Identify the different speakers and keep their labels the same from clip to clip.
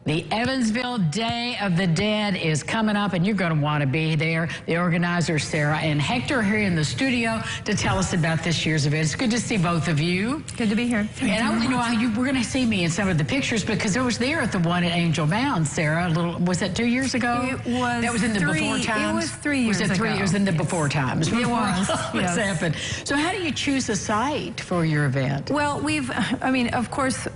Speaker 1: The Evansville Day of the Dead is coming up, and you're going to want to be there. The organizers, Sarah and Hector, are here in the studio to tell us about this year's event. It's good to see both of you.
Speaker 2: Good to be here.
Speaker 1: And I want to know how you were going to see me in some of the pictures, because I was there at the one at Angel Mound, Sarah. Was that 2 years ago?
Speaker 2: It was.
Speaker 1: That was in the before times?
Speaker 2: It was 3 years ago.
Speaker 1: It was in the before times.
Speaker 2: It was.
Speaker 1: What's happened? So how do you choose a site for your event?
Speaker 2: Well, of course,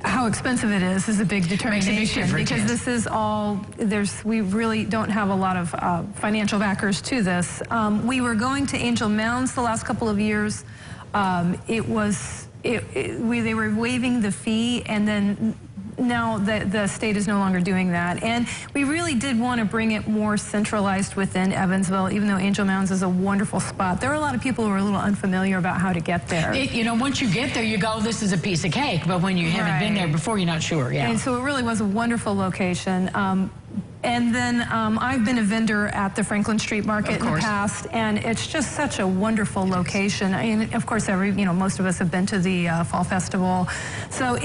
Speaker 2: how expensive it is a big determination, because this is all, we really don't have a lot of financial backers to this. We were going to Angel Mounds the last couple of years. They were waiving the fee, and then now the state is no longer doing that. And we really did want to bring it more centralized within Evansville, even though Angel Mounds is a wonderful spot. There are a lot of people who are a little unfamiliar about how to get there.
Speaker 1: Once you get there, you go, this is a piece of cake. But when you haven't been there before, you're not sure. Yeah.
Speaker 2: And so it really was a wonderful location. And then I've been a vendor at the Franklin Street Market in the past, and it's just such a wonderful location. And of course, most of us have been to the Fall Festival. So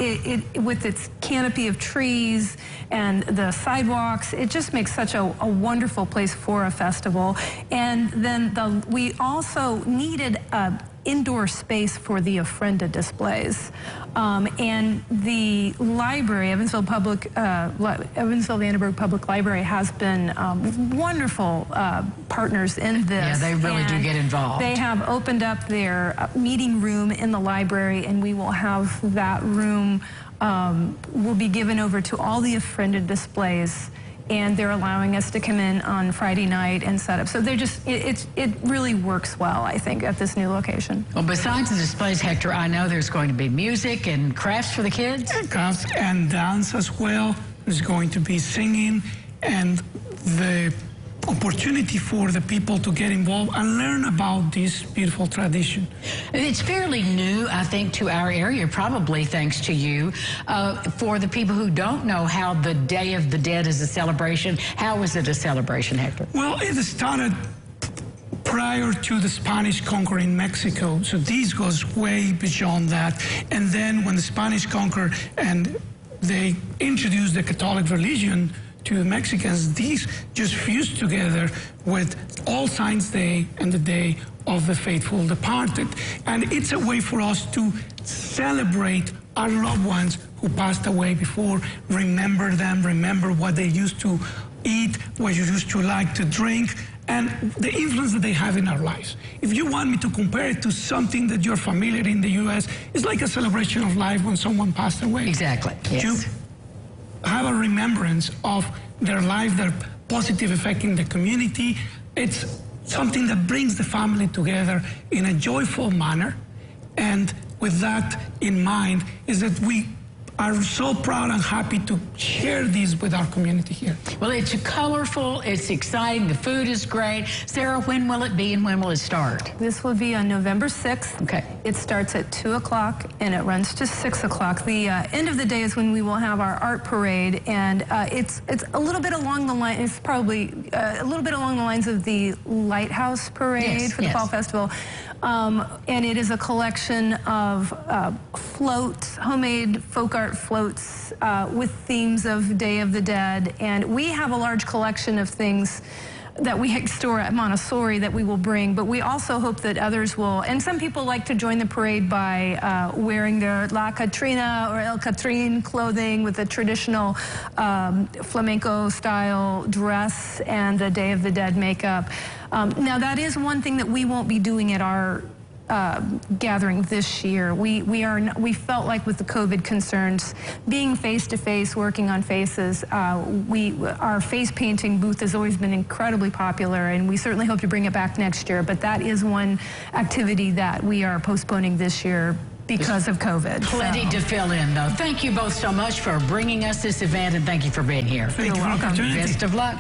Speaker 2: with its canopy of trees and the sidewalks, it just makes such a wonderful place for a festival. And then we also needed indoor space for the Ofrenda displays. And the library, Evansville Vanderburgh Public Library, has been wonderful partners in this.
Speaker 1: Yeah, they really do get involved.
Speaker 2: They have opened up their meeting room in the library, and we will have that room will be given over to all the Ofrenda displays. And they're allowing us to come in on Friday night and set up. So it really works well, I think, at this new location.
Speaker 1: Well, besides the displays, Hector, I know there's going to be music and crafts for the kids.
Speaker 3: Yeah, crafts and dance as well. There's going to be singing, and the opportunity for the people to get involved and learn about this beautiful tradition.
Speaker 1: It's fairly new, I think, to our area, probably thanks to you. For the people who don't know how the Day of the Dead is a celebration, how is it a celebration, Hector?
Speaker 3: Well, it started prior to the Spanish conquering Mexico, so this goes way beyond that. And then when the Spanish conquered and they introduced the Catholic religion to the Mexicans, these just fused together with All Saints' Day and the Day of the Faithful Departed. And it's a way for us to celebrate our loved ones who passed away before, remember them, remember what they used to eat, what you used to like to drink, and the influence that they have in our lives. If you want me to compare it to something that you're familiar in the U.S., it's like a celebration of life when someone passed away.
Speaker 1: Exactly, yes.
Speaker 3: Have a remembrance of their life, their positive effect in the community. It's something that brings the family together in a joyful manner. And with that in mind, is that we are so proud and happy to share this with our community here.
Speaker 1: Well, it's colorful, it's exciting, the food is great. Sarah, when will it be and when will it start?
Speaker 2: This will be on November 6th.
Speaker 1: Okay.
Speaker 2: It starts at 2 o'clock and it runs to 6 o'clock. The end of the day is when we will have our art parade, and it's a little bit along the line, it's probably a little bit along the lines of the Lighthouse Parade for the Fall Festival. And it is a collection of floats, homemade folk art floats with themes of Day of the Dead. And we have a large collection of things that we store at Montessori that we will bring, but we also hope that others will. And some people like to join the parade by wearing their La Catrina or El Catrin clothing with the traditional flamenco style dress and the Day of the Dead makeup. Now that is one thing that we won't be doing at our gathering this year. We felt like with the COVID concerns, being face-to-face, working on faces, our face painting booth has always been incredibly popular, and we certainly hope to bring it back next year, but that is one activity that we are postponing this year because of COVID.
Speaker 1: Plenty to fill in, though. Thank you both so much for bringing us this event, and thank you for being here.
Speaker 3: Thank you for the opportunity.
Speaker 1: Best of luck.